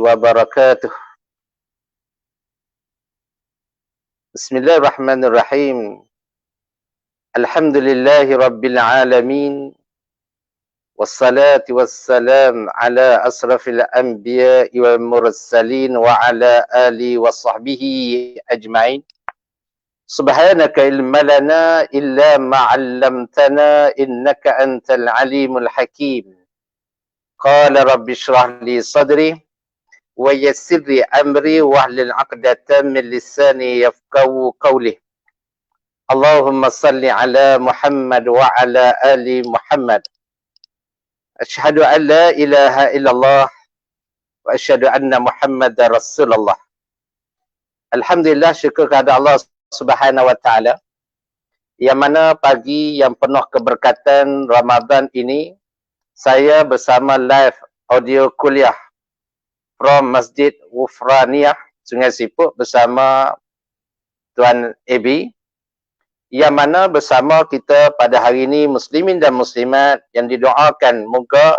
wabarakatuh. Bismillahirrahmanirrahim. Alhamdulillahi rabbil alamin. Wassalatu wassalam ala asrafil anbiya'i wal mursalin wa ala alihi wa sahbihi ajma'in. Subhanaka ilma lana illa ma'allamtana innaka antal alimul hakim. Qala rabbi shrah li sadri wa yassir li amri wahlul 'uqdatam min lisani yafqahu qawli. Allahumma salli ala Muhammad wa ala ali Muhammad. Asyhadu an la ilaha illallah wa asyhadu anna Muhammadar Rasulullah. Alhamdulillah, syukur kepada Allah Subhanahu wa taala yang mana pagi yang penuh keberkatan Ramadan ini saya bersama live audio kuliah from Masjid Wufraniyah Sungai Siput bersama Tuan AB, yang mana bersama kita pada hari ini muslimin dan muslimat yang didoakan, moga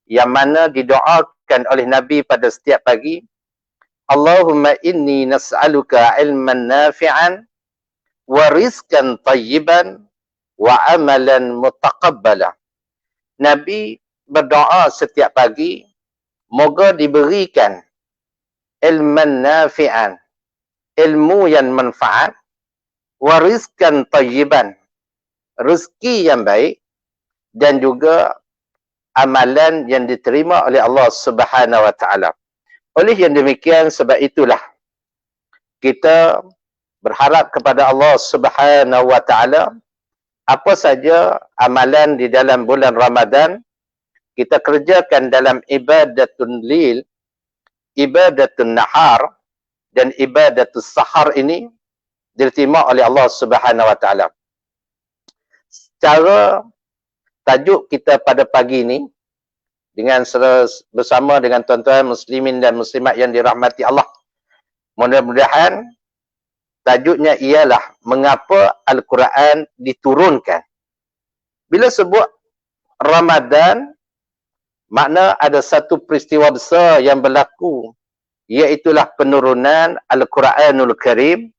yang mana didoakan oleh Nabi pada setiap pagi, Allahumma inni nas'aluka ilman nafi'an wa rizqan tayyiban wa amalan mutaqabbala. Nabi berdoa setiap pagi, moga diberikan ilman nafi'an, ilmu yang manfaat, wa rizqan tayyiban, rezeki yang baik, dan juga amalan yang diterima oleh Allah Subhanahu wa taala. Oleh yang demikian, sebab itulah kita berharap kepada Allah Subhanahu wa taala, apa saja amalan di dalam bulan Ramadan kita kerjakan dalam ibadatun lil, ibadatun nahar dan ibadatun sahar ini diterima oleh Allah Subhanahu wa taala. Secara tajuk kita pada pagi ini dengan bersama dengan tuan-tuan muslimin dan muslimat yang dirahmati Allah, mudah-mudahan tajuknya ialah mengapa Al-Quran diturunkan. Bila sebut Ramadan, makna ada satu peristiwa besar yang berlaku, iaitulah penurunan Al-Quranul Karim,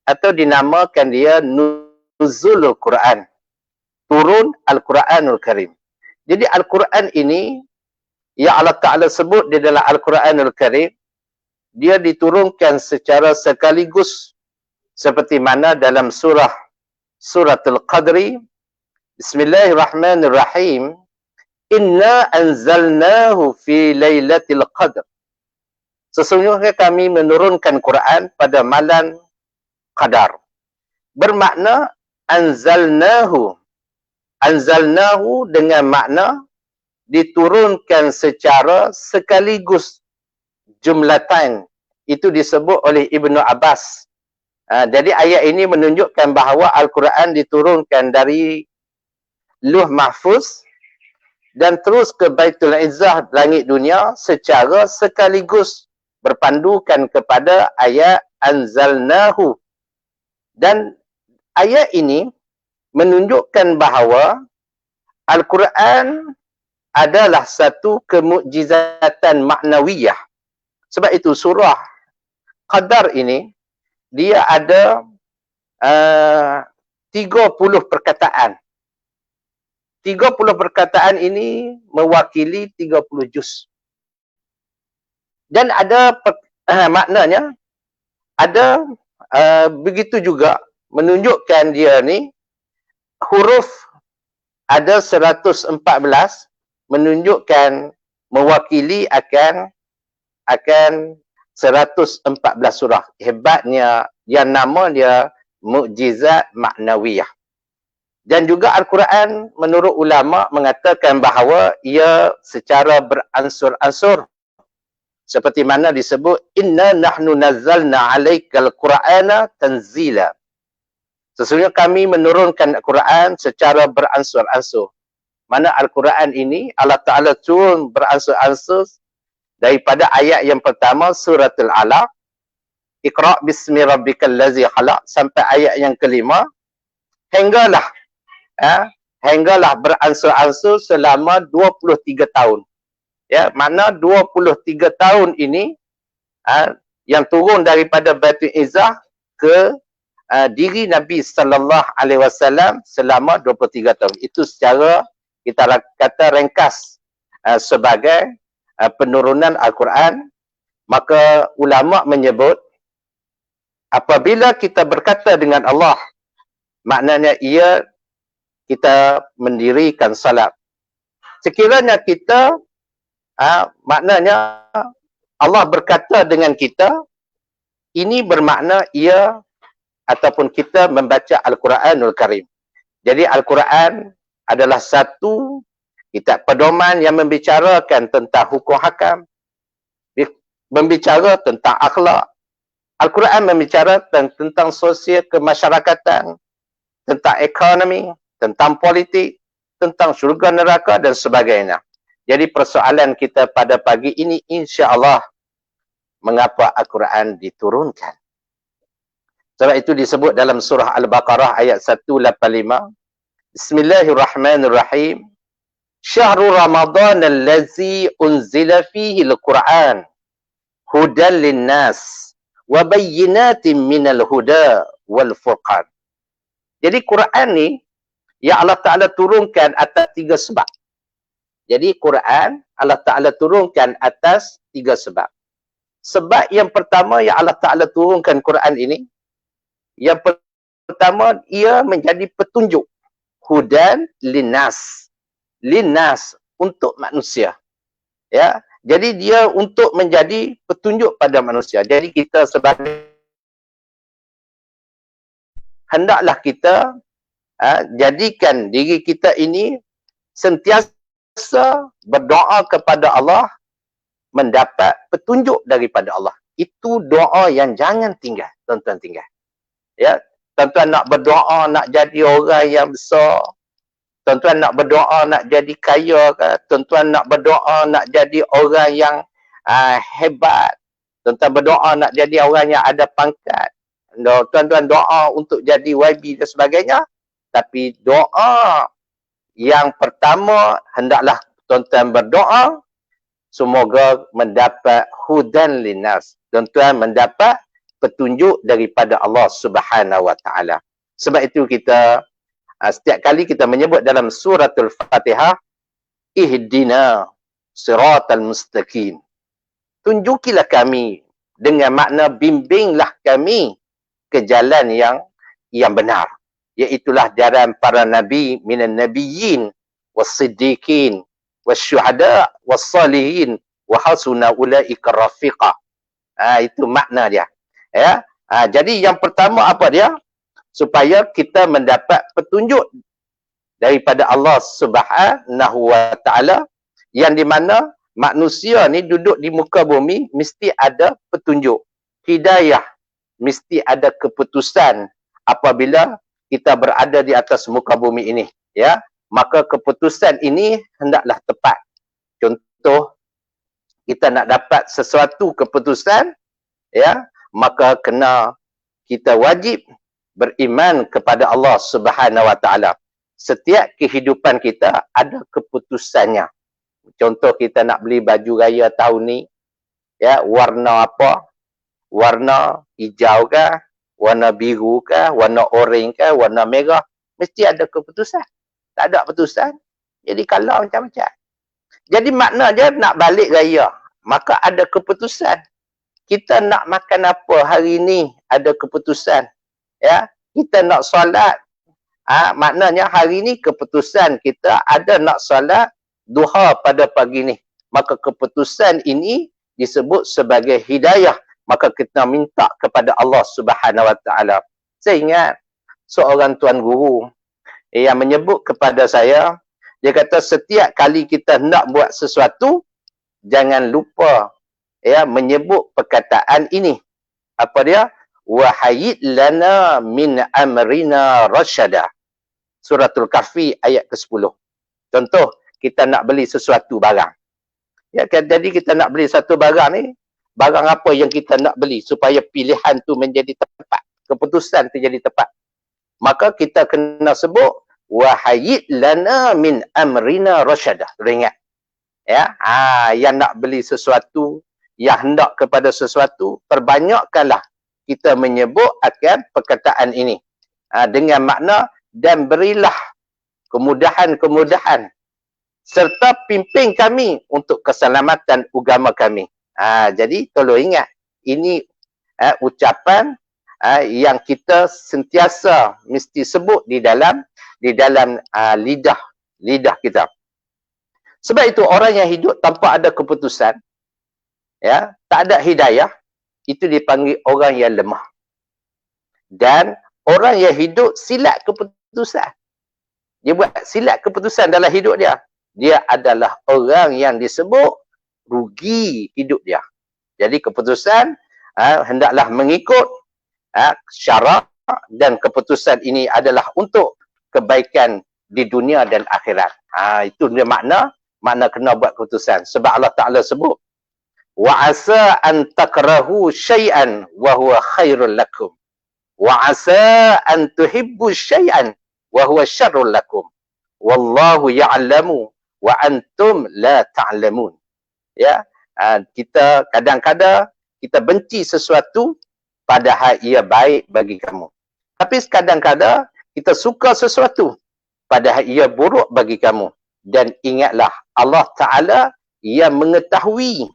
atau dinamakan dia Nuzulul Quran, turun Al-Quranul Karim. Jadi Al-Quran ini, yang Allah Ta'ala sebut di dalam Al-Quranul Karim, dia diturunkan secara sekaligus, seperti mana dalam Suratul Qadri, Bismillahirrahmanirrahim, Inna anzalnahu fi laylatil qadr. Sesungguhnya kami menurunkan Quran pada malam Qadar. Bermakna anzalnahu. Anzalnahu dengan makna diturunkan secara sekaligus, jumlatan. Itu disebut oleh Ibnu Abbas. Jadi ayat ini menunjukkan bahawa Al-Quran diturunkan dari Luh Mahfuz dan terus ke Baitul Izzah, langit dunia, secara sekaligus berpandukan kepada ayat anzalnahu. Dan ayat ini menunjukkan bahawa Al-Quran adalah satu kemukjizatan maknawiyah. Sebab itu surah Qadar ini, dia ada 30 perkataan. 30 perkataan ini mewakili 30 juz. Dan ada maknanya, ada begitu juga menunjukkan dia ni, huruf ada 114, menunjukkan mewakili akan 114 surah. Hebatnya, yang nama dia mukjizat maknawiyah. Dan juga Al-Quran menurut ulama mengatakan bahawa ia secara beransur-ansur. Seperti mana disebut, Inna nahnu nazzalna alaikal Qur'ana tanzila. Sesungguhnya kami menurunkan Al-Quran secara beransur-ansur. Mana Al-Quran ini Allah Ta'ala turun beransur-ansur daripada ayat yang pertama suratul Alaq, Iqra' bismi rabbikal ladzi khalaq, sampai ayat yang kelima, hinggalah beransur-ansur selama 23 tahun. Ya, makna 23 tahun ini yang turun daripada Baitul Izzah ke diri Nabi sallallahu alaihi wasallam selama 23 tahun. Itu secara kita kata ringkas sebagai penurunan Al-Quran. Maka ulama menyebut apabila kita berkata dengan Allah, maknanya kita mendirikan salat. Sekiranya kita maknanya Allah berkata dengan kita, ini bermakna ataupun kita membaca Al-Quranul Karim. Jadi Al-Quran adalah satu kitab pedoman yang membicarakan tentang hukum hakam, membicara tentang akhlak. Al-Quran membicara tentang sosial kemasyarakatan, tentang ekonomi, tentang politik, tentang syurga neraka dan sebagainya. Jadi persoalan kita pada pagi ini insya-Allah, mengapa Al-Quran diturunkan? Sebab itu disebut dalam surah Al-Baqarah ayat 185. Bismillahirrahmanirrahim. Syahrul Ramadan allazi unzila fihi al-Quran hudan linnas wa bayyinatin minal huda wal furqan. Jadi Quran ni yang Allah Ta'ala turunkan atas 3 sebab. Jadi Quran Allah Ta'ala turunkan atas 3 sebab. Sebab yang pertama yang Allah Ta'ala turunkan Quran ini, yang pertama ia menjadi petunjuk. Hudan linnas. Linnas, untuk manusia. Ya, jadi dia untuk menjadi petunjuk pada manusia. Jadi kita sebagai hendaklah kita jadikan diri kita ini sentiasa berdoa kepada Allah, mendapat petunjuk daripada Allah. Itu doa yang jangan tinggal, tuan-tuan tinggal. Ya, tuan-tuan nak berdoa nak jadi orang yang besar, tuan-tuan nak berdoa nak jadi kaya ke, tuan-tuan nak berdoa nak jadi orang yang hebat, tuan-tuan berdoa nak jadi orang yang ada pangkat, tuan-tuan doa untuk jadi YB dan sebagainya. Tapi doa yang pertama, hendaklah tuan-tuan berdoa semoga mendapat hudan linnas, tuan-tuan mendapat petunjuk daripada Allah Subhanahu wa taala. Sebab itu kita setiap kali kita menyebut dalam suratul Fatihah, ihdina siratal mustaqim. Tunjukilah kami, dengan makna bimbinglah kami ke jalan yang benar. Iaitulah jalan para nabi minan nabiyyin was-siddiqin wasyuhada was-salihin wa hasuna ulaika rafiqa. Itu makna dia. Ya. Jadi yang pertama apa dia? Supaya kita mendapat petunjuk daripada Allah Subhanahu wa taala, yang di mana manusia ni duduk di muka bumi mesti ada petunjuk. Hidayah, mesti ada keputusan apabila kita berada di atas muka bumi ini, ya. Maka keputusan ini hendaklah tepat. Contoh, kita nak dapat sesuatu keputusan, ya, maka kena kita wajib beriman kepada Allah Subhanahu wa taala. Setiap kehidupan kita ada keputusannya. Contoh, kita nak beli baju raya tahun ni, ya, warna apa? Warna hijau kah? Warna biru kah? Warna oranye kah? Warna merah? Mesti ada keputusan. Tak ada keputusan, jadi kalau macam-macam. Jadi makna dia nak balik raya, maka ada keputusan. Kita nak makan apa hari ni, ada keputusan. Ya, kita nak solat, maknanya hari ni keputusan kita ada nak solat duha pada pagi ni. Maka keputusan ini disebut sebagai hidayah. Maka kita minta kepada Allah Subhanahu wa taala. Saya ingat seorang tuan guru yang menyebut kepada saya, dia kata setiap kali kita nak buat sesuatu, jangan lupa, ya, menyebut perkataan ini. Apa dia? Wahayid lana min amrina rasyada. Suratul Kahfi ayat ke-10. Contoh, kita nak beli sesuatu barang. Ya, jadi kita nak beli satu barang ni, barang apa yang kita nak beli supaya pilihan tu menjadi tepat, keputusan tu jadi tepat. Maka kita kena sebut wahayid lana min amrina rasyada. Ingat. Ya, yang nak beli sesuatu, yang hendak kepada sesuatu, perbanyakkanlah kita menyebut akan perkataan ini. Dengan makna, dan berilah kemudahan-kemudahan serta pimpin kami untuk keselamatan agama kami. Jadi tolong ingat, ini ucapan yang kita sentiasa mesti sebut di dalam lidah kita. Sebab itu orang yang hidup tanpa ada keputusan, ya, tak ada hidayah, itu dipanggil orang yang lemah. Dan orang yang hidup silat keputusan, dia buat silat keputusan dalam hidup dia, dia adalah orang yang disebut rugi hidup dia. Jadi keputusan hendaklah mengikut syarak, dan keputusan ini adalah untuk kebaikan di dunia dan akhirat. Itu dia makna kena buat keputusan. Sebab Allah Ta'ala sebut, wa asa an takrahu syai'an wa huwa khairul lakum, wa asa an tuhibbu syai'an wa huwa syarrul lakum, wallahu ya'lamu wa antum la ta'lamun. Ya, kita kadang-kadang kita benci sesuatu padahal ia baik bagi kamu. Tapi kadang-kadang kita suka sesuatu padahal ia buruk bagi kamu. Dan ingatlah, Allah Ta'ala yang mengetahui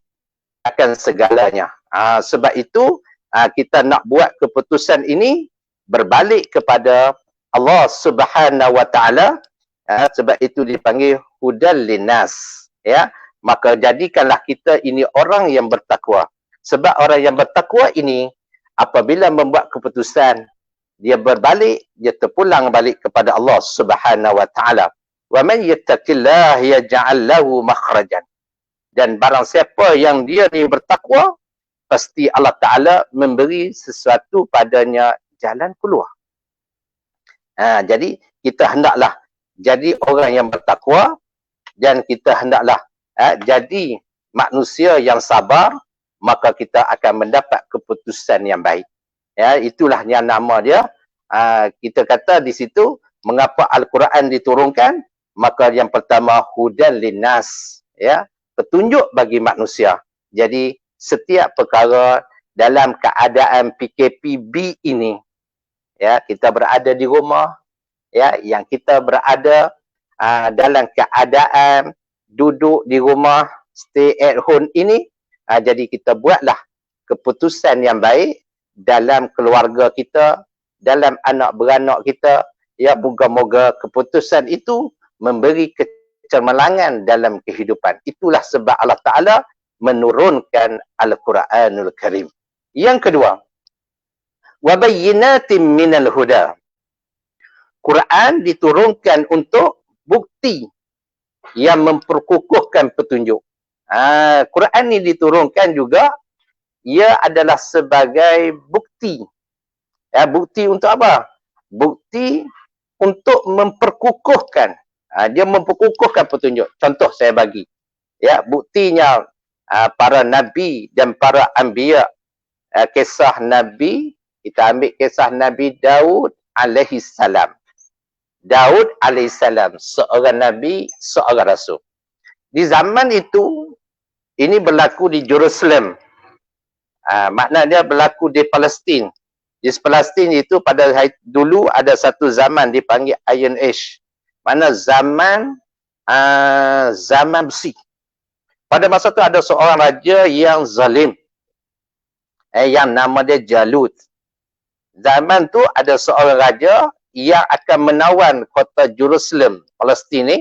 akan segalanya. Sebab itu, kita nak buat keputusan ini berbalik kepada Allah Subhanahu Wa Ta'ala. Sebab itu dipanggil hudal linnas. Ya, maka jadikanlah kita ini orang yang bertakwa. Sebab orang yang bertakwa ini, apabila membuat keputusan, dia berbalik, dia terpulang balik kepada Allah Subhanahu Wa Ta'ala. Wa man yattaqillah yaj'al lahu makhrajan. Dan barang siapa yang dia ni bertakwa, pasti Allah Ta'ala memberi sesuatu padanya jalan keluar. Jadi kita hendaklah jadi orang yang bertakwa, dan kita hendaklah jadi manusia yang sabar, maka kita akan mendapat keputusan yang baik. Ya, itulah yang nama dia. Kita kata di situ, mengapa Al-Quran diturunkan? Maka yang pertama, hudan linnas, ya, petunjuk bagi manusia. Jadi setiap perkara dalam keadaan PKPB ini, ya, kita berada di rumah, ya, yang kita berada dalam keadaan duduk di rumah, stay at home ini, jadi kita buatlah keputusan yang baik dalam keluarga kita, dalam anak beranak kita. Ya, moga-moga keputusan itu memberi kecermelangan dalam kehidupan. Itulah sebab Allah Ta'ala menurunkan Al-Quranul Karim. Yang kedua, wabayyinatim minal huda. Quran diturunkan untuk bukti yang memperkukuhkan petunjuk. Quran ini diturunkan juga, ia adalah sebagai bukti. Bukti untuk apa? Bukti untuk memperkukuhkan. Dia memperkukuhkan petunjuk. Contoh saya bagi. Ya, buktinya para nabi dan para anbiya. Kisah nabi, kita ambil kisah Nabi Daud alaihi salam. Daud alaihi salam, seorang nabi, seorang rasul. Di zaman itu, ini berlaku di Jerusalem. Makna dia berlaku di Palestin. Di Palestin itu pada dulu ada satu zaman dipanggil Iron Age. Mana zaman besi. Pada masa itu ada seorang raja yang zalim. Yang nama dia Jalut. Zaman tu ada seorang raja yang akan menawan kota Jerusalem, Palestin ni.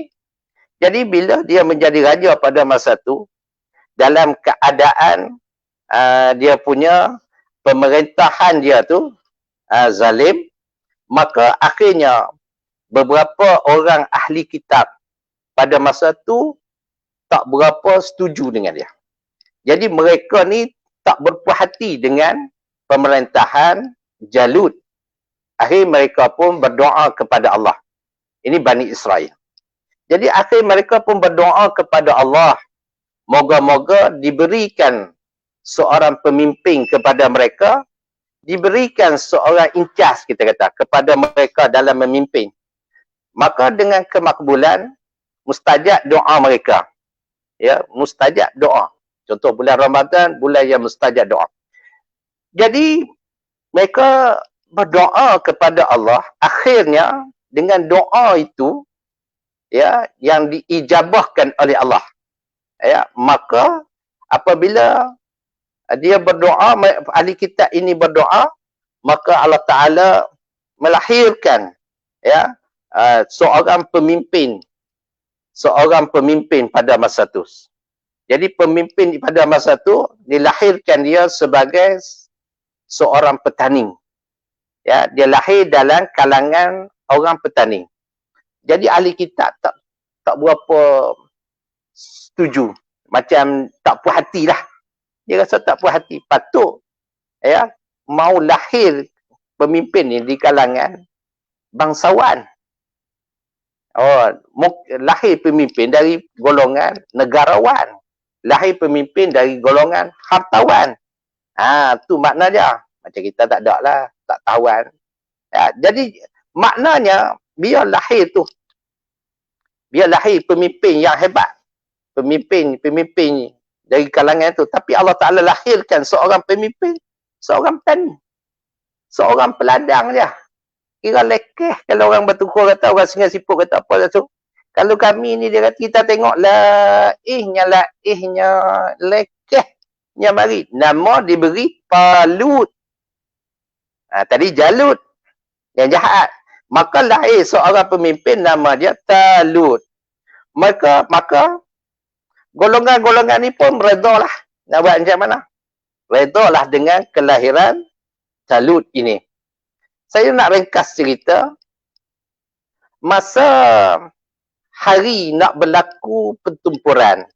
Jadi bila dia menjadi raja pada masa tu, dalam keadaan dia punya pemerintahan dia tu zalim, maka akhirnya beberapa orang ahli kitab pada masa tu tak berapa setuju dengan dia. Jadi mereka ni tak berpuas hati dengan pemerintahan Jalut. Akhir mereka pun berdoa kepada Allah. Ini Bani Israel. Jadi akhir mereka pun berdoa kepada Allah, moga-moga diberikan seorang pemimpin kepada mereka, diberikan seorang incas, kita kata, kepada mereka dalam memimpin. Maka dengan kemakbulan, mustajab doa mereka. Ya, mustajab doa. Contoh bulan Ramadan, bulan yang mustajab doa. Jadi mereka berdoa kepada Allah, akhirnya dengan doa itu ya yang diijabahkan oleh Allah. Ya, maka apabila dia berdoa, ahli kitab ini berdoa, maka Allah Taala melahirkan ya seorang pemimpin pada masa itu. Jadi pemimpin pada masa itu dilahirkan dia sebagai seorang petani. Ya, dia lahir dalam kalangan orang petani. Jadi ahli kitab tak berapa setuju, macam tak puas hati lah. Dia rasa tak puas hati. Patut ya mau lahir pemimpin ni di kalangan bangsawan. Oh, lahir pemimpin dari golongan negarawan. Lahir pemimpin dari golongan hartawan. Tu makna dia. Macam kita tak ada lah, tak tawan. Ya, jadi maknanya biar lahir pemimpin yang hebat. Pemimpin dari kalangan itu. Tapi Allah Ta'ala lahirkan seorang pemimpin, seorang petani. Seorang peladang dia. Kira lekeh kalau orang bertukur kata, orang Sungai Siput kata apa tu. Kalau kami ni dia kata, kita tengok laihnya lekehnya mari. Nama diberi Talut. Tadi Jalut yang jahat. Maka lahir seorang pemimpin nama dia Talut. Maka golongan-golongan ni pun redalah. Nak buat macam mana? Redalah dengan kelahiran Talut ini. Saya nak ringkas cerita. Masa hari nak berlaku pertempuran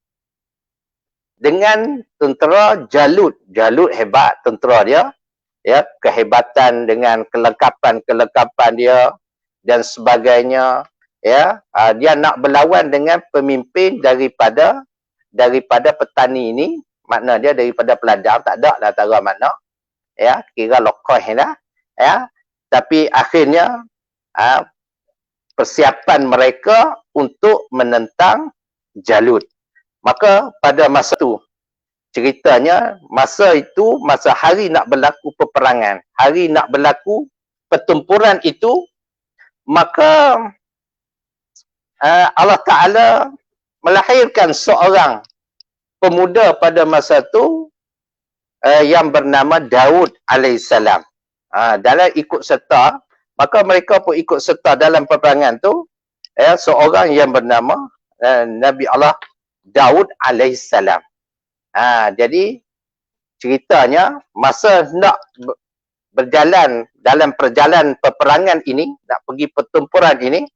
dengan tentera Jalut. Jalut hebat tentera dia. Ya, kehebatan dengan kelengkapan dia dan sebagainya. Ya, dia nak berlawan dengan pemimpin daripada petani ini. Makna dia daripada peladang. Tak ada lah tara makna. Ya, kira lokoh lah. Ya. Tapi akhirnya persiapan mereka untuk menentang Jalut. Maka pada masa itu, ceritanya masa itu, masa hari nak berlaku peperangan, hari nak berlaku pertempuran itu, maka Allah Ta'ala melahirkan seorang pemuda pada masa itu yang bernama Daud alaihissalam. Dalam ikut serta, maka mereka pun ikut serta dalam peperangan tu, seorang yang bernama Nabi Allah Daud alaihissalam. Jadi ceritanya masa nak berjalan dalam perjalanan peperangan ini, nak pergi pertempuran ini,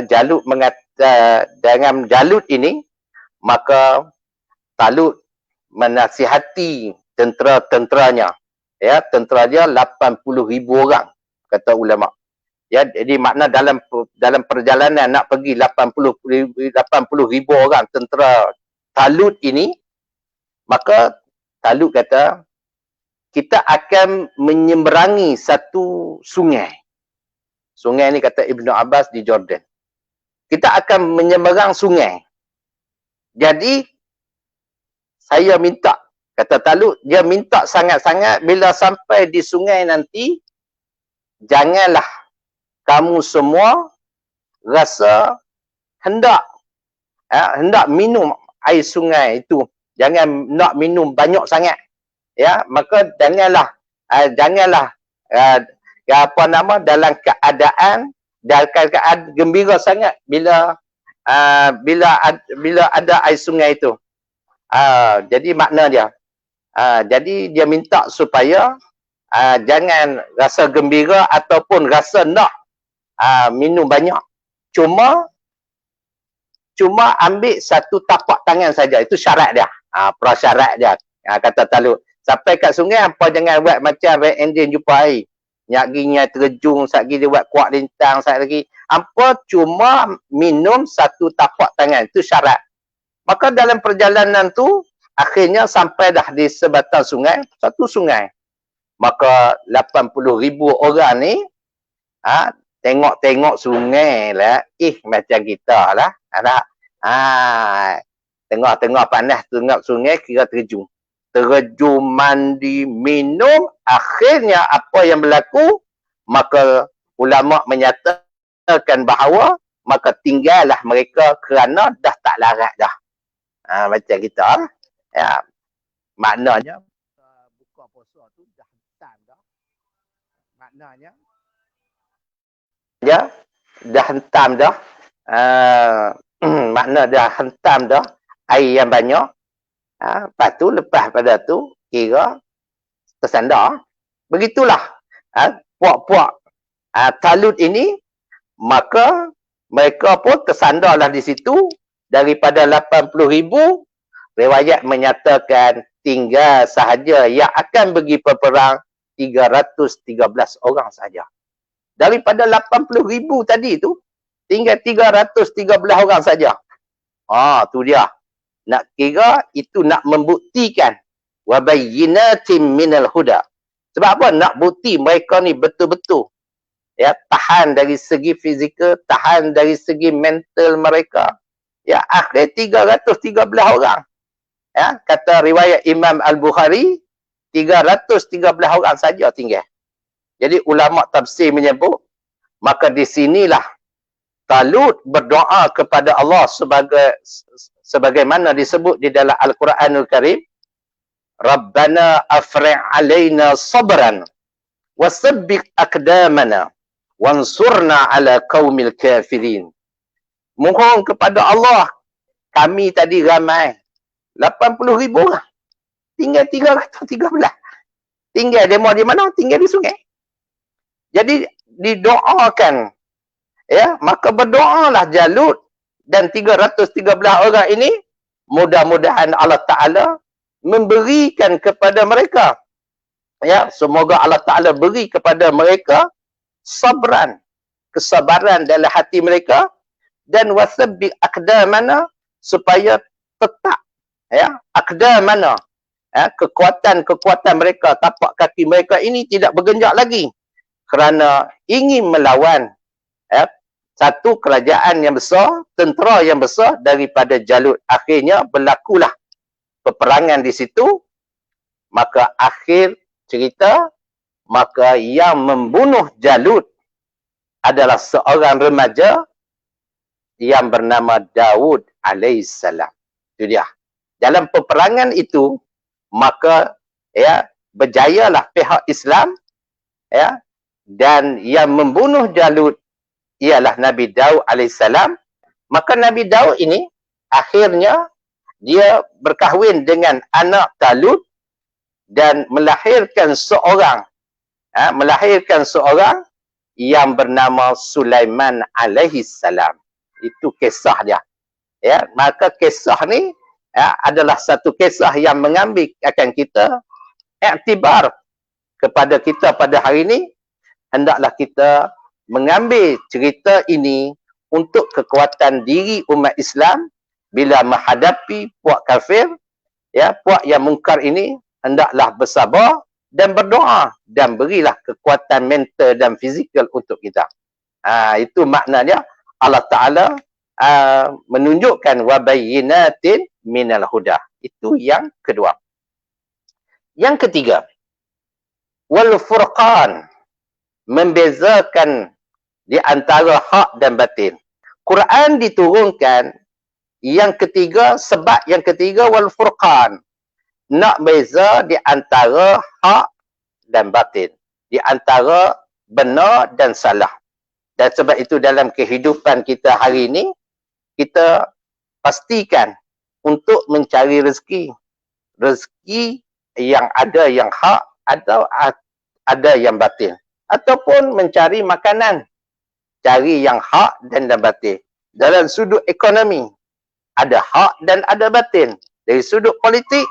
Jalut dengan Jalut ini, maka Talut menasihati tentera-tenteranya. Ya, tentera dia 80,000 orang, kata ulama. Ya, jadi makna dalam perjalanan nak pergi 80,000 orang tentera Talut ini, maka Talut kata, kita akan menyeberangi satu sungai. Sungai ni kata Ibnu Abbas di Jordan. Kita akan menyeberang sungai. Jadi saya minta, kata Talut, dia minta sangat-sangat bila sampai di sungai nanti, janganlah kamu semua rasa hendak minum air sungai itu. Jangan nak minum banyak sangat. Ya, maka janganlah dalam keadaan gembira sangat bila ada air sungai itu. Jadi makna dia. Jadi dia minta supaya jangan rasa gembira ataupun rasa nak minum banyak. Cuma ambil satu tapak tangan saja. Itu syarat dia. Prasyarat dia. Kata Talut. Sampai kat sungai, apa jangan buat macam Red Indian jumpa air. Nyak terjung, satgi dia buat kuat lintang, sat lagi. Apa cuma minum satu tapak tangan. Itu syarat. Maka dalam perjalanan tu, akhirnya sampai dah di sebatang sungai, satu sungai. Maka 80,000 orang ni, tengok-tengok sungai lah. Macam kita lah. Tengah-tengah panas, tengah sungai, kira terjun. Terjun, mandi, minum, akhirnya apa yang berlaku? Maka ulama menyatakan bahawa maka tinggallah mereka kerana dah tak larat dah. Macam kita. Ya, maknanya buka puasa tu dah hentam dah. Maknanya ya, dah hentam dah. Makna dah hentam dah air yang banyak. Lepas tu, lepas pada tu, kira tersandar. Begitulah puak-puak Talut ini, maka mereka pun tersandarlah di situ. Daripada 80,000, riwayat menyatakan tinggal sahaja yang akan pergi berperang 313 orang sahaja. Daripada 80,000 tadi tu, tinggal 313 orang saja. Tu dia. Nak kira itu nak membuktikan wabayyinatin minal huda. Sebab apa? Nak bukti mereka ni betul-betul ya, tahan dari segi fizikal, tahan dari segi mental mereka. Ya, akhir 313 orang. Ya, kata riwayat Imam Al-Bukhari, 313 orang saja tinggal. Jadi ulama tafsir menyebut, maka di sinilah Talut berdoa kepada Allah sebagaimana disebut di dalam Al-Quranul Karim, Rabbana afri' alaina sabran wasabbik aqdamana wansurna ala qaumil kafirin. Mohon kepada Allah, kami tadi ramai 80,000 orang, tinggal 313. Tinggal demo di mana? Tinggal di sungai. Jadi didoakan, ya, maka berdoalah Jalut dan 313 orang ini, mudah-mudahan Allah Ta'ala memberikan kepada mereka, ya, semoga Allah Ta'ala beri kepada mereka sabran, kesabaran dalam hati mereka, dan wasabbi aqdamana, supaya tetap, ya, aqdamana, ya, kekuatan mereka, tapak kaki mereka ini tidak bergenjak lagi, kerana ingin melawan, ya, satu kerajaan yang besar, tentera yang besar daripada Jalut. Akhirnya berlakulah peperangan di situ. Maka akhir cerita, maka yang membunuh Jalut adalah seorang remaja yang bernama Daud alaihissalam. Itu dia. Dalam peperangan itu, maka ya, berjayalah pihak Islam, ya, dan yang membunuh Jalut ialah Nabi Daud alaihissalam. Maka Nabi Daud ini akhirnya dia berkahwin dengan anak Talut dan melahirkan seorang yang bernama Sulaiman alaihissalam. Itu kisah dia. Ya, maka kisah ni, ya, adalah satu kisah yang mengambil akan kita iktibar kepada kita pada hari ini. Hendaklah kita mengambil cerita ini untuk kekuatan diri umat Islam bila menghadapi puak kafir, ya, puak yang mungkar ini. Hendaklah bersabar dan berdoa dan berilah kekuatan mental dan fizikal untuk kita. Itu maknanya Allah Ta'ala menunjukkan wabayyinatin minal huda. Itu yang kedua. Yang ketiga, wal furqan, membezakan di antara hak dan batin. Quran diturunkan yang ketiga, sebab yang ketiga wal furqan, nak beza di antara hak dan batin, di antara benar dan salah. Dan sebab itu dalam kehidupan kita hari ini, kita pastikan untuk mencari rezeki yang ada yang hak atau ada yang batin, ataupun mencari makanan, cari yang hak dan batin. Dalam sudut ekonomi ada hak dan ada batin, dari sudut politik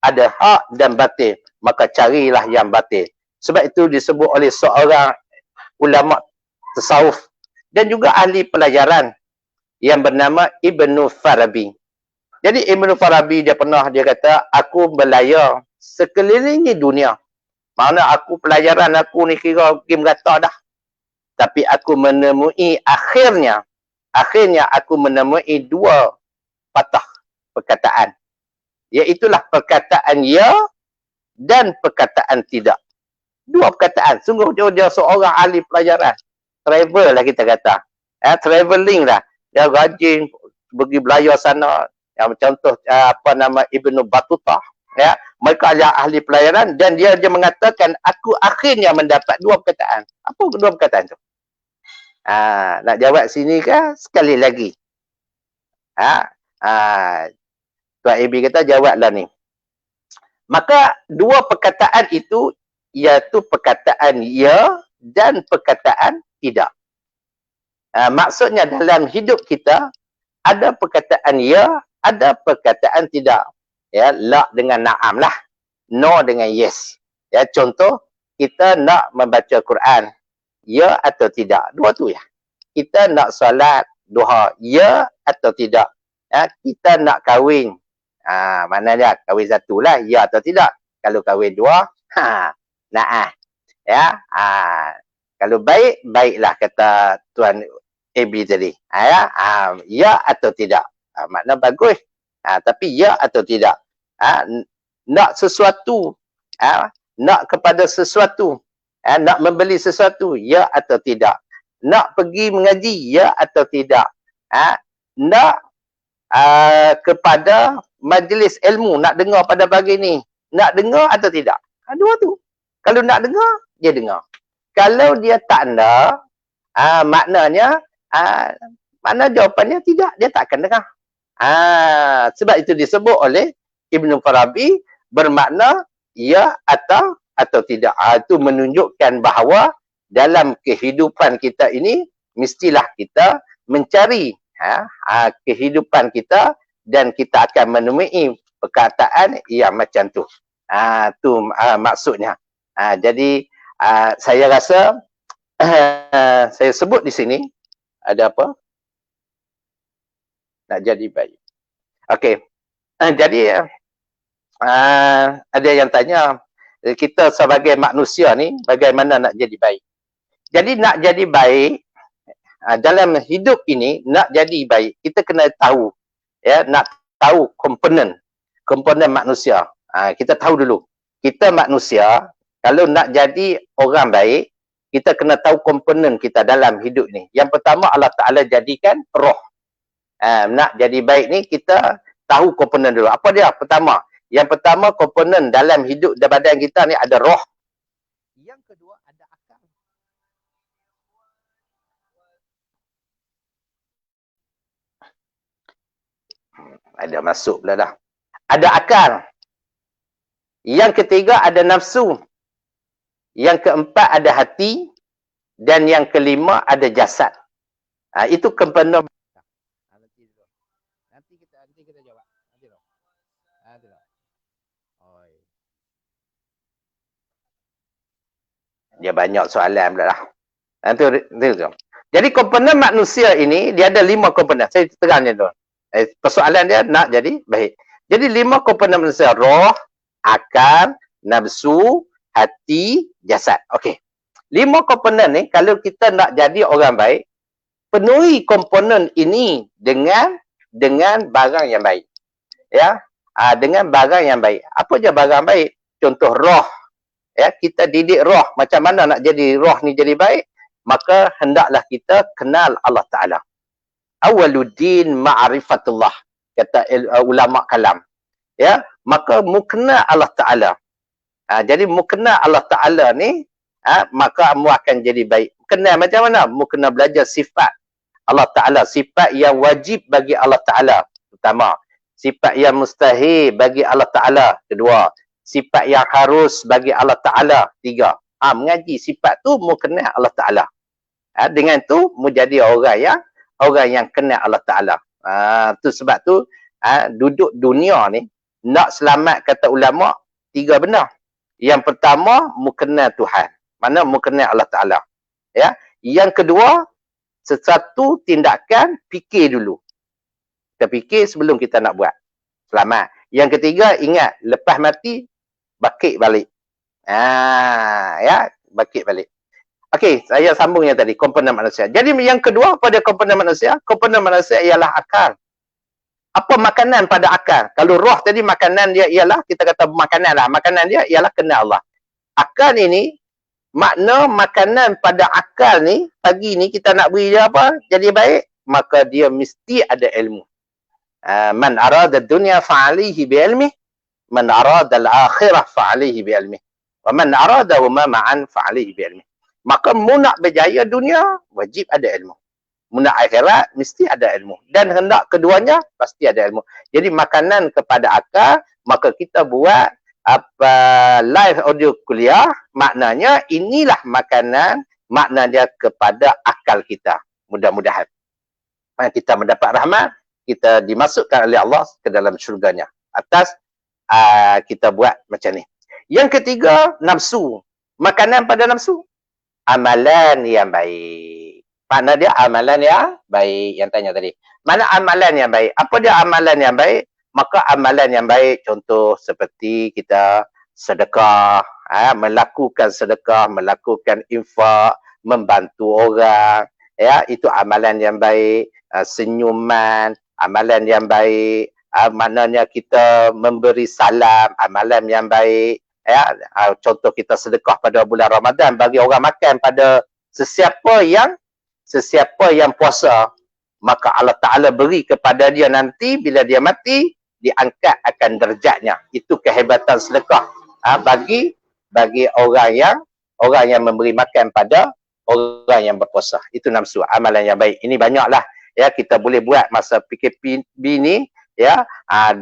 ada hak dan batin, maka carilah yang batin. Sebab itu disebut oleh seorang ulama tasawuf dan juga ahli pelajaran yang bernama Ibnu Farabi. Jadi Ibnu Farabi dia kata, aku berlayar sekelilingi dunia. Mana aku pelajaran aku ni kira pergi merata dah. Tapi aku menemui akhirnya aku menemui dua patah. perkataan. Iaitulah perkataan ya dan perkataan tidak. Dua perkataan. Sungguh dia seorang ahli pelajaran. Travel lah kita kata. Travelling lah. Dia rajin pergi belayar sana. Yang contoh Ibnu Battuta. Ya, mereka adalah ahli pelayaran dan dia mengatakan aku akhirnya mendapat dua perkataan. Apa dua perkataan tu? Nak jawab sini ke? Sekali lagi. Tuan AB kata jawablah ni. Maka dua perkataan itu iaitu perkataan ya dan perkataan tidak. Maksudnya dalam hidup kita ada perkataan ya, ada perkataan tidak. Ya, la dengan na'am lah. No dengan yes. Ya, contoh kita nak membaca Quran. Ya atau tidak. Dua tu ya. Kita nak solat duha. Ya atau tidak. Ya, kita nak kahwin. Mana dia? Kahwin satu lah. Ya atau tidak. Kalau kahwin dua. Na'ah. Ya. Kalau baik, baiklah kata Tuan AB tadi. Ya atau tidak. Makna bagus. Tapi ya atau tidak. Nak sesuatu. Nak kepada sesuatu. Nak membeli sesuatu. Ya atau tidak. Nak pergi mengaji. Ya atau tidak. Nak kepada majlis ilmu. Nak dengar pada pagi ni. Nak dengar atau tidak. Dua tu. Kalau nak dengar, dia dengar. Kalau dia tak nak, maknanya, mana jawapannya tidak. Dia tak akan dengar. Sebab itu disebut oleh Ibnu Farabi bermakna ya atau tidak. Itu menunjukkan bahawa dalam kehidupan kita ini mestilah kita mencari kehidupan kita dan kita akan menemui perkataan yang macam tu. Tu maksudnya. Jadi saya rasa saya sebut di sini ada apa? Nak jadi baik. Okey. Jadi ada yang tanya kita sebagai manusia ni bagaimana nak jadi baik. Jadi nak jadi baik dalam hidup ini nak jadi baik kita kena tahu ya, nak tahu komponen manusia. Kita tahu dulu. Kita manusia kalau nak jadi orang baik kita kena tahu komponen kita dalam hidup ni. Yang pertama Allah Taala jadikan roh. Nak jadi baik ni kita tahu komponen dulu. Apa dia? Yang pertama komponen dalam hidup dan badan kita ni ada roh. Yang kedua ada akal. Ada masuk pula dah. Ada akal. Yang ketiga ada nafsu. Yang keempat ada hati. Dan yang kelima ada jasad. Itu komponen. Nanti kita jawab. Nanti lah. Dia banyak soalan pula lah. Jadi komponen manusia ini dia ada 5 komponen. Saya terang je tu. Persoalan dia nak jadi baik. Jadi 5 komponen manusia. Roh, akal, nafsu, hati, jasad. Okey. 5 komponen ni kalau kita nak jadi orang baik, penuhi komponen ini dengan barang yang baik. Ya, dengan barang yang baik. Apa je barang baik? Contoh roh. Ya, kita didik roh. Macam mana nak jadi roh ni jadi baik? Maka hendaklah kita kenal Allah Ta'ala. Awaluddin ma'rifatullah. Kata ulama kalam. Ya, maka mu kenal Allah Ta'ala. Jadi mu kenal Allah Ta'ala ni, maka mu akan jadi baik. Kenal macam mana? Mu kena belajar sifat Allah Ta'ala. Sifat yang wajib bagi Allah Ta'ala. Pertama. Sifat yang mustahil bagi Allah Ta'ala. Kedua. Sifat yang harus bagi Allah Ta'ala. 3. Mengaji sifat tu mu kenal Allah Ta'ala. Dengan tu mu jadi orang yang kenal Allah Ta'ala. Tu sebab tu duduk dunia ni nak selamat kata ulama 3 benda. Yang pertama mu kenal Tuhan. Mana mu kenal Allah Ta'ala. Ya. Yang kedua sesuatu tindakan fikir dulu. Kita fikir sebelum kita nak buat. Selamat. Yang ketiga ingat lepas mati bakit balik. Ya, bakit balik. Okey, saya sambung yang tadi, komponen manusia. Jadi yang kedua pada komponen manusia ialah akal. Apa makanan pada akal? Kalau roh tadi makanan dia ialah, kita kata makanan lah. Makanan dia ialah kenal Allah. Akal ini, makna makanan pada akal ni, pagi ni kita nak beri dia apa? Jadi baik, maka dia mesti ada ilmu. Man arada dunia fa'alihi bi'ilmih, man arada al-akhirah fa'alihi bi'ilmih. Wa man arada huma ma'an fa'alihi bi'ilmih. Maka mu nak berjaya dunia, wajib ada ilmu. Nak akhirat, mesti ada ilmu. Dan hendak keduanya, pasti ada ilmu. Jadi makanan kepada akal, maka kita buat apa live audio kuliah, maknanya inilah makanan, makna dia kepada akal kita. Mudah-mudahan kita mendapat rahmat, kita dimasukkan oleh Allah ke dalam syurganya. Atas kita buat macam ni. Yang ketiga, nafsu. Makanan pada nafsu. Amalan yang baik. Mana dia amalan yang baik yang tanya tadi. Mana amalan yang baik? Apa dia amalan yang baik? Maka amalan yang baik contoh seperti kita sedekah, melakukan sedekah, melakukan infak, membantu orang, ya, itu amalan yang baik. Senyuman, amalan yang baik. Maknanya kita memberi salam, amalan yang baik. Ya, contoh kita sedekah pada bulan Ramadan bagi orang makan pada sesiapa yang puasa, maka Allah Ta'ala beri kepada dia nanti bila dia mati, diangkat akan derajatnya. Itu kehebatan sedekah bagi orang yang memberi makan pada orang yang berpuasa. Itu nafsu, amalan yang baik. Ini banyaklah ya kita boleh buat masa PKP ni ya,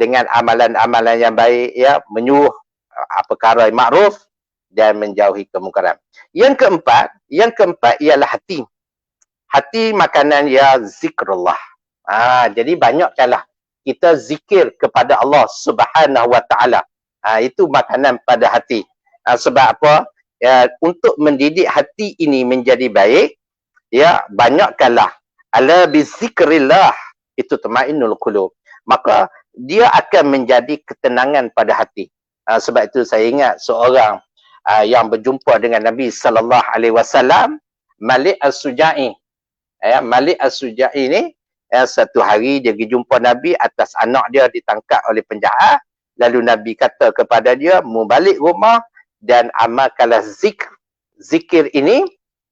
dengan amalan-amalan yang baik ya, menyuruh perkara yang makruf dan menjauhi kemungkaran. Yang keempat ialah hati. Hati makanan ya zikrullah. Jadi banyakkanlah kita zikir kepada Allah Subhanahu wa taala. Itu makanan pada hati. Sebab apa? Ya, untuk mendidik hati ini menjadi baik, ya, banyakkanlah ala bizikrillah, itu tatmainnul qulub. Maka dia akan menjadi ketenangan pada hati. Sebab itu saya ingat seorang yang berjumpa dengan Nabi sallallahu alaihi wasallam, Malik As-Suja'i. Malik As-Suja'i ni satu hari dia pergi jumpa Nabi atas anak dia ditangkap oleh penjahat. Lalu Nabi kata kepada dia, mu balik rumah dan amalkanlah zikir ini,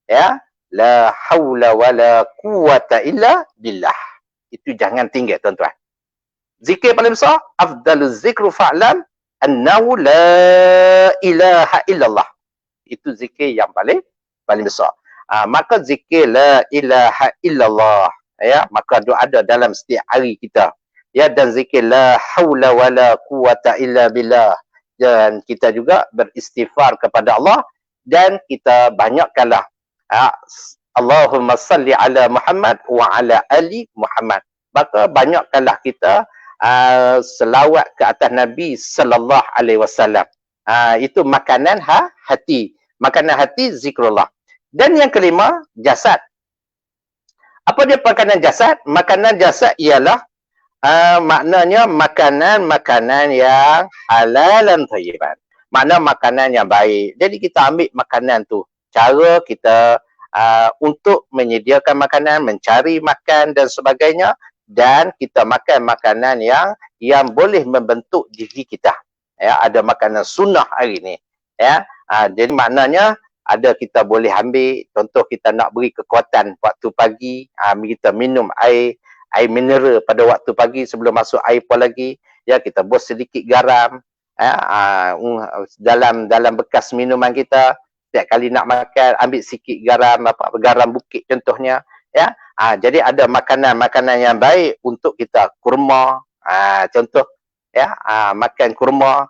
ya, la haula wala quwata illa billah. Itu jangan tinggal tuan-tuan. Zikir paling besar, afdaluz zikru fa'lam annahu la ilaha illallah. Itu zikir yang paling besar. Maka zikir la ilaha illallah, ya, maka doa ada dalam setiap hari kita, ya, dan zikir la haula wala quwata illa billah, dan kita juga beristighfar kepada Allah, dan kita banyakkanlah Allahumma salli ala Muhammad wa ala ali Muhammad. Maka banyakkanlah kita selawat ke atas Nabi sallallahu alaihi wasallam. Itu makanan hati. Makanan hati zikrullah. Dan yang kelima, jasad. Apa dia makanan jasad? Makanan jasad ialah maknanya makanan yang halal dan thayyiban. Makna makanan yang baik. Jadi kita ambil makanan tu. Cara kita untuk menyediakan makanan, mencari makan dan sebagainya, dan kita makan makanan yang boleh membentuk diri kita. Ya, ada makanan sunnah hari ni. Ya, jadi maknanya ada kita boleh ambil, contoh kita nak beri kekuatan waktu pagi, kita minum air mineral pada waktu pagi sebelum masuk air pun lagi, ya, kita buat sedikit garam dalam bekas minuman kita. Setiap kali nak makan, ambil sikit garam, garam bukit contohnya, ya. Jadi ada makanan yang baik untuk kita. Kurma, contoh, ya, makan kurma.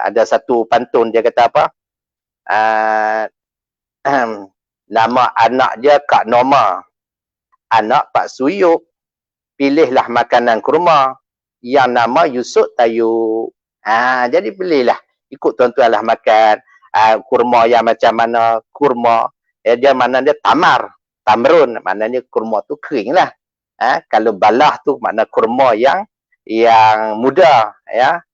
Ada satu pantun dia kata apa? Nama anak dia Kak Norma, anak Pak Suyuk, pilihlah makanan kurma yang nama Yusuf Tayub. Jadi pilihlah, ikut tuan-tuan lah makan kurma yang macam mana kurma, dia mana dia tamrun, maknanya kurma tu kering lah. Kalau balah tu makna kurma yang muda, ya.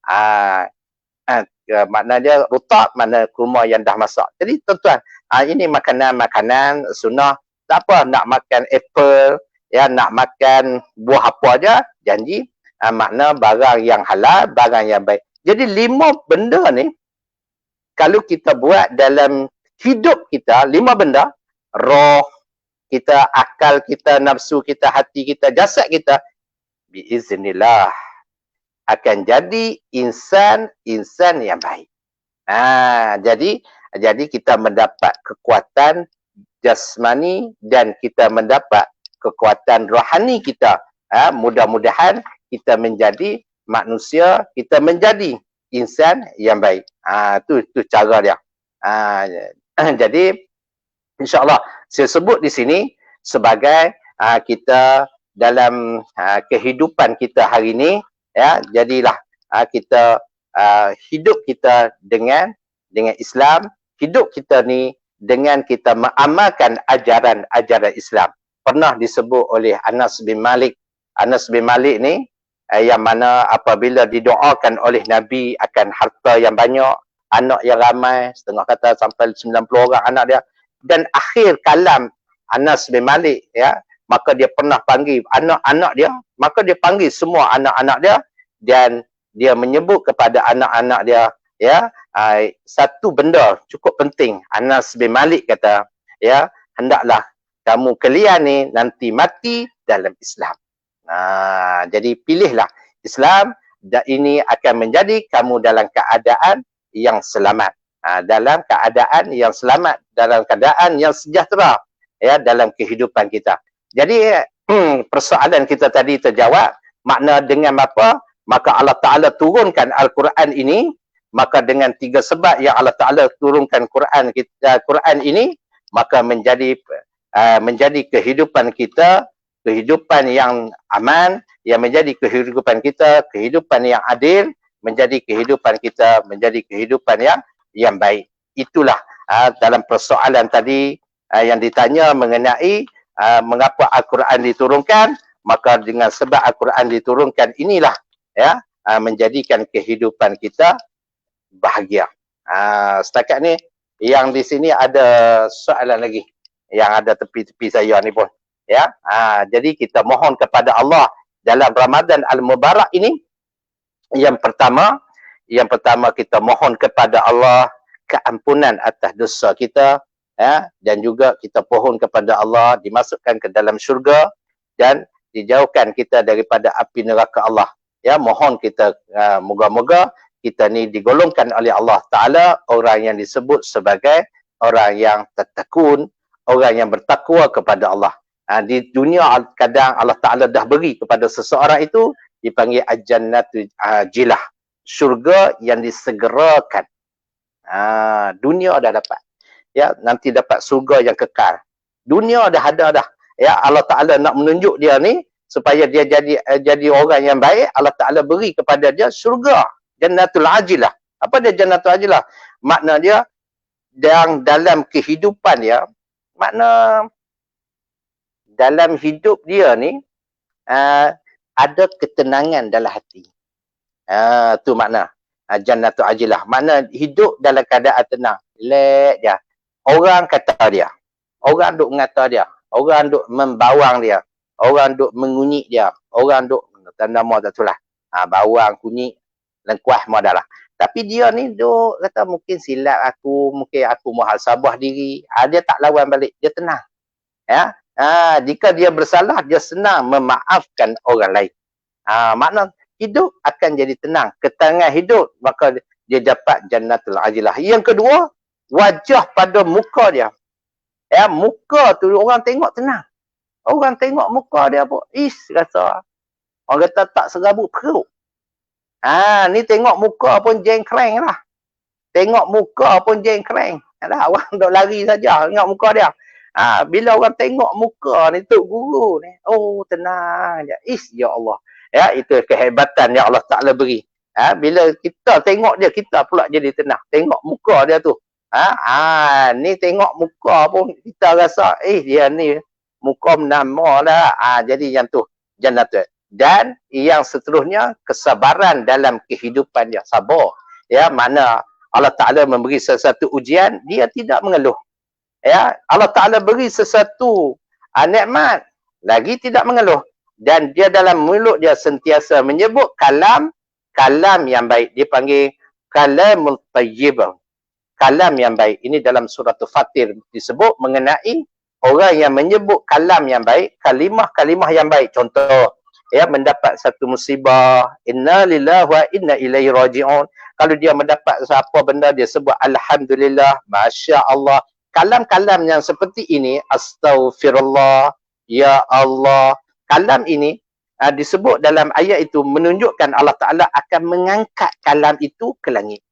Makna dia rutab, makna kurma yang dah masak. Jadi tuan-tuan, ini makanan sunnah. Tak apa nak makan apple, ya, nak makan buah apa aja, janji Makna barang yang halal, barang yang baik. Jadi 5 benda ni, kalau kita buat dalam hidup kita, 5 benda, roh kita, akal kita, nafsu kita, hati kita, jasad kita, biiznillah akan jadi insan yang baik. Jadi kita mendapat kekuatan jasmani dan kita mendapat kekuatan rohani kita. Mudah-mudahan kita menjadi manusia, kita menjadi insan yang baik. Tu cara dia. Jadi insya-Allah saya sebut di sini sebagai kita dalam kehidupan kita hari ini, ya, jadilah kita hidup kita dengan Islam, hidup kita ni dengan kita mengamalkan ajaran Islam. Pernah disebut oleh Anas bin Malik. Anas bin Malik ni yang mana apabila didoakan oleh Nabi akan harta yang banyak, anak yang ramai, setengah kata sampai 90 orang anak dia, dan akhir kalam Anas bin Malik, ya, maka dia pernah panggil anak-anak dia, maka dia panggil semua anak-anak dia dan dia menyebut kepada anak-anak dia, ya, satu benda cukup penting. Anas bin Malik kata, ya, hendaklah kamu kalian ni nanti mati dalam Islam. Jadi pilihlah Islam, dan ini akan menjadi kamu dalam keadaan yang selamat, dalam keadaan yang selamat, dalam keadaan yang sejahtera, ya, dalam kehidupan kita. Jadi persoalan kita tadi terjawab, makna dengan apa? Maka Allah Ta'ala turunkan Al-Quran ini, maka dengan 3 sebab yang Allah Ta'ala turunkan Quran ini, maka menjadi kehidupan kita, kehidupan yang aman, yang menjadi kehidupan kita, kehidupan yang adil, menjadi kehidupan kita, menjadi kehidupan yang baik. Itulah dalam persoalan tadi yang ditanya mengenai mengapa Al-Quran diturunkan, maka dengan sebab Al-Quran diturunkan inilah, ya, menjadikan kehidupan kita bahagia. Setakat ni yang di sini ada soalan lagi yang ada tepi-tepi saya ni pun, ya. Jadi kita mohon kepada Allah dalam Ramadan Al-Mubarak ini, yang pertama kita mohon kepada Allah keampunan atas dosa kita, ya, dan juga kita pohon kepada Allah dimasukkan ke dalam syurga dan dijauhkan kita daripada api neraka Allah. Ya, mohon kita moga-moga kita ni digolongkan oleh Allah Ta'ala orang yang disebut sebagai orang yang tatakun, orang yang bertakwa kepada Allah. Di dunia kadang Allah Ta'ala dah beri kepada seseorang itu, dipanggil Al-Jannatu Jilah, syurga yang disegerakan. Dunia dah dapat, ya, nanti dapat syurga yang kekal. Dunia dah ada dah, ya. Allah Ta'ala nak menunjuk dia ni supaya dia jadi orang yang baik. Allah Ta'ala beri kepada dia syurga, Jannatul Ajilah. Apa dia Jannatul Ajilah? Makna dia yang dalam kehidupan dia, makna dalam hidup dia ni ada ketenangan dalam hati. Tu makna Jannatul Ajilah. Makna hidup dalam keadaan tenang, relax dia. Orang kata dia, orang duk mengata dia, orang duk membawang dia, orang duk mengunyit dia, orang duk tanda mau tak tulah. Bawang, kunyit, lengkuas mau dah lah. Tapi dia ni duk kata mungkin silap aku, mungkin aku muhasabah diri. Dia tak lawan balik, dia tenang. Ya. Jika dia bersalah, dia senang memaafkan orang lain. Makna hidup akan jadi tenang. Ketenangan hidup, maka dia dapat Jannatul Ajilah. Yang kedua, wajah pada muka dia. Ya, muka tu orang tengok tenang. Orang tengok muka dia pun, rasa. Orang kata tak serabut perut. Ni tengok muka pun jengkreng lah. Tengok muka pun jengkreng. Orang duk lari saja tengok muka dia. Bila orang tengok muka ni, Tok Guru ni, oh tenang je. Ya Allah. Ya, itu kehebatan yang Allah Ta'ala beri. Bila kita tengok dia, kita pula jadi tenang. Tengok muka dia tu. Ni tengok muka pun kita rasa, dia ni muka menama lah. Jadi yang tu, Jannatul. Dan yang seterusnya, kesabaran dalam kehidupan dia. Sabar. Ya, mana Allah Ta'ala memberi sesuatu ujian, dia tidak mengeluh. Ya, Allah Ta'ala beri sesuatu nikmat, lagi tidak mengeluh. dan dia dalam mulut dia sentiasa menyebut kalam yang baik. Dia panggil kalamul tayyib. Kalam yang baik. Ini dalam surah Fatir disebut mengenai orang yang menyebut kalam yang baik, kalimah-kalimah yang baik. Contoh, ya, mendapat satu musibah, inna lillahi wa inna ilaihi raji'un. Kalau dia mendapat apa benda, dia sebut alhamdulillah, masya Allah. Kalam-kalam yang seperti ini, astaghfirullah, ya Allah. Kalam ini disebut dalam ayat itu menunjukkan Allah Ta'ala akan mengangkat kalam itu ke langit.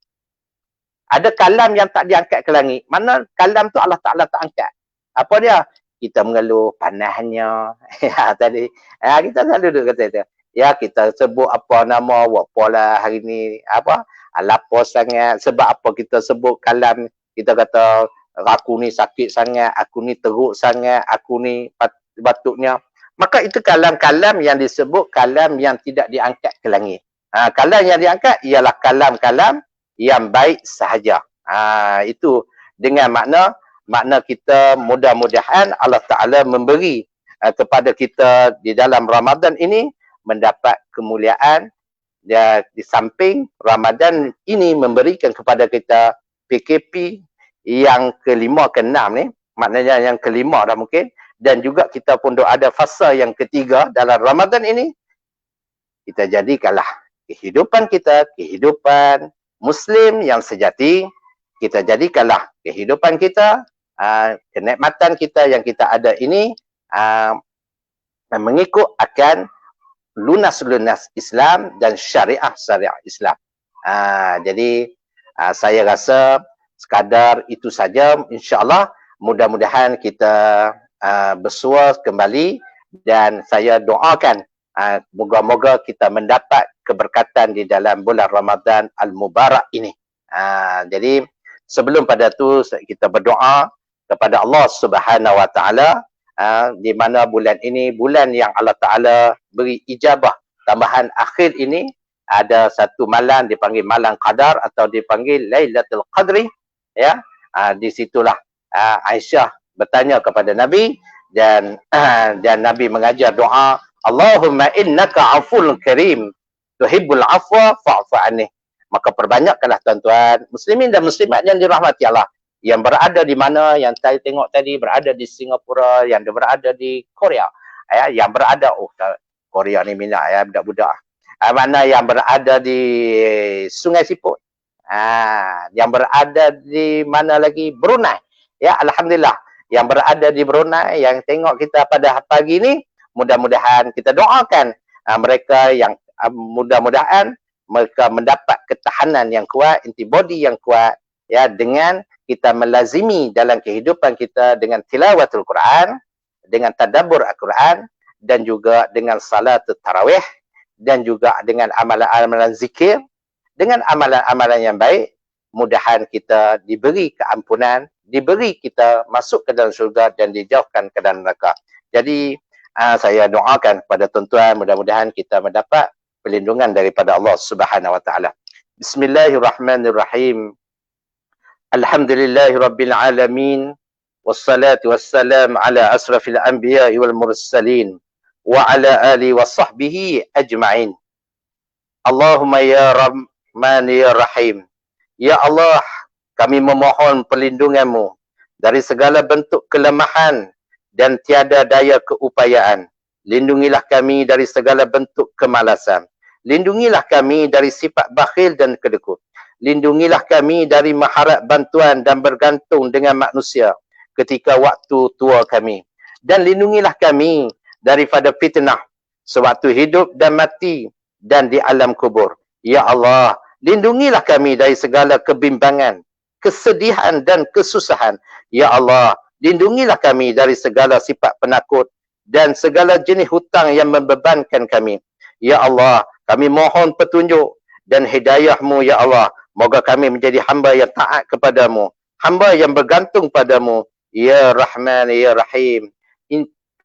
Ada kalam yang tak diangkat ke langit. Mana kalam tu Allah Ta'ala tak angkat. Apa dia? Kita mengeluh panahnya. Ya, tadi. Kita selalu duduk kata itu. Ya, kita sebut apa nama, buat pola hari ni. Apa? Lapar sangat. Sebab apa kita sebut kalam. Kita kata, aku ni sakit sangat, aku ni teruk sangat, aku ni batuknya. Maka itu kalam-kalam yang disebut kalam yang tidak diangkat ke langit. Kalam yang diangkat ialah kalam-kalam yang baik sahaja. Itu dengan makna kita mudah-mudahan Allah Ta'ala memberi kepada kita di dalam Ramadan ini mendapat kemuliaan. Dan di samping Ramadan ini memberikan kepada kita PKP yang kelima ke enam ni, maknanya yang kelima dah mungkin, dan juga kita pun ada fasa yang ketiga dalam Ramadan ini. Kita jadikanlah kehidupan kita kehidupan Muslim yang sejati. Kita jadikanlah kehidupan kita, kenikmatan kita yang kita ada ini mengikut akan lunas-lunas Islam dan syariah Islam. Jadi saya rasa sekadar itu saja. InsyaAllah mudah-mudahan kita bersua kembali, dan saya doakan moga-moga kita mendapat keberkatan di dalam bulan Ramadan Al-Mubarak ini. Jadi sebelum pada tu kita berdoa kepada Allah Subhanahu Wa Taala, di mana bulan ini bulan yang Allah Taala beri ijabah. Tambahan akhir ini ada satu malam dipanggil malam qadar atau dipanggil Lailatul Qadri, ya. Di situlah Aisyah bertanya kepada Nabi, dan Nabi mengajar doa, Allahumma innaka aful karim tuhibbul afwa fa'fu anni. Maka perbanyakkanlah tuan-tuan muslimin dan muslimat yang dirahmati Allah, yang berada di mana, yang saya tengok tadi berada di Singapura, yang berada di Korea, yang berada Korea ni minat budak-budak, mana yang berada di Sungai Siput, yang berada di mana lagi, Brunei, ya, alhamdulillah, yang berada di Brunei yang tengok kita pada pagi ni, mudah-mudahan kita doakan mereka yang mudah-mudahan mereka mendapat ketahanan yang kuat, antibody yang kuat, ya, dengan kita melazimi dalam kehidupan kita dengan tilawatul Quran, dengan tadabbur Al-Quran, dan juga dengan salat tarawih, dan juga dengan amalan-amalan zikir, dengan amalan-amalan yang baik. Mudahan kita diberi keampunan, diberi kita masuk ke dalam syurga dan dijauhkan ke dalam neraka. Jadi saya doakan kepada tuan-tuan, mudah-mudahan kita mendapat perlindungan daripada Allah Subhanahu Wa Taala. Bismillahirrahmanirrahim. Alhamdulillahirabbil alamin, wassalatu wassalam ala asrafil anbiya'i wal mursalin wa ala alihi wa sahbihi ajma'in. Allahumma ya Rahman ya Rahim. Ya Allah, kami memohon perlindungan-Mu dari segala bentuk kelemahan dan tiada daya keupayaan. Lindungilah kami dari segala bentuk kemalasan. Lindungilah kami dari sifat bakhil dan kedekut. Lindungilah kami dari mengharap bantuan dan bergantung dengan manusia ketika waktu tua kami. Dan lindungilah kami daripada fitnah sewaktu hidup dan mati dan di alam kubur. Ya Allah, lindungilah kami dari segala kebimbangan, kesedihan dan kesusahan. Ya Allah, lindungilah kami dari segala sifat penakut dan segala jenis hutang yang membebankan kami. Ya Allah, kami mohon petunjuk dan hidayah-Mu, ya Allah. Moga kami menjadi hamba yang taat kepadamu, hamba yang bergantung padamu, ya Rahman, ya Rahim.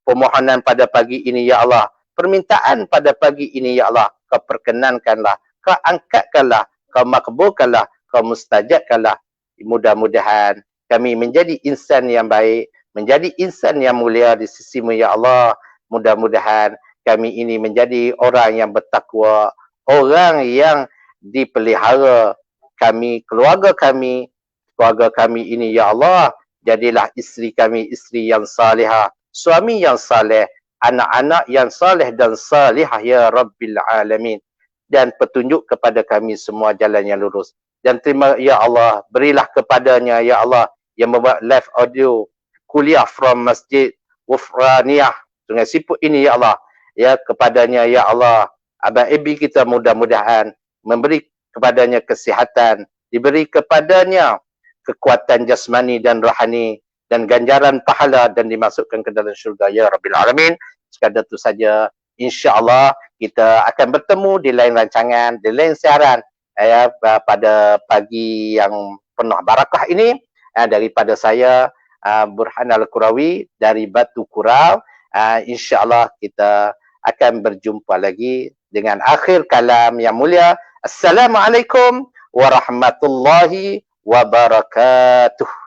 Permohonan pada pagi ini, ya Allah, permintaan pada pagi ini, ya Allah, Kau perkenankanlah, Kau angkatkanlah, Kau makbulkanlah, Kau mustajabkanlah. Mudah-mudahan kami menjadi insan yang baik, menjadi insan yang mulia di sisi-Mu, ya Allah. Mudah-mudahan kami ini menjadi orang yang bertakwa, orang yang dipelihara kami, keluarga kami ini, ya Allah, jadilah isteri kami isteri yang salihah, suami yang saleh, anak-anak yang saleh dan salihah ya Rabbil Alamin. Dan petunjuk kepada kami semua jalan yang lurus. Dan terima, ya Allah, berilah kepadanya, ya Allah, yang membuat live audio kuliah from Masjid Wufraniyah Sungai Siput ini, ya Allah, ya, kepadanya, ya Allah, Abang Abi kita mudah-mudahan memberi kepadanya kesihatan, diberi kepadanya kekuatan jasmani dan rohani, dan ganjaran pahala, dan dimasukkan ke dalam syurga ya Rabbil Alamin. Sekadar itu saja. InsyaAllah kita akan bertemu di lain rancangan, di lain siaran ya, pada pagi yang penuh barakah ini, daripada saya Burhan Al-Qurawi dari Batu Kurau. InsyaAllah kita akan berjumpa lagi dengan akhir kalam yang mulia. Assalamualaikum warahmatullahi wabarakatuh.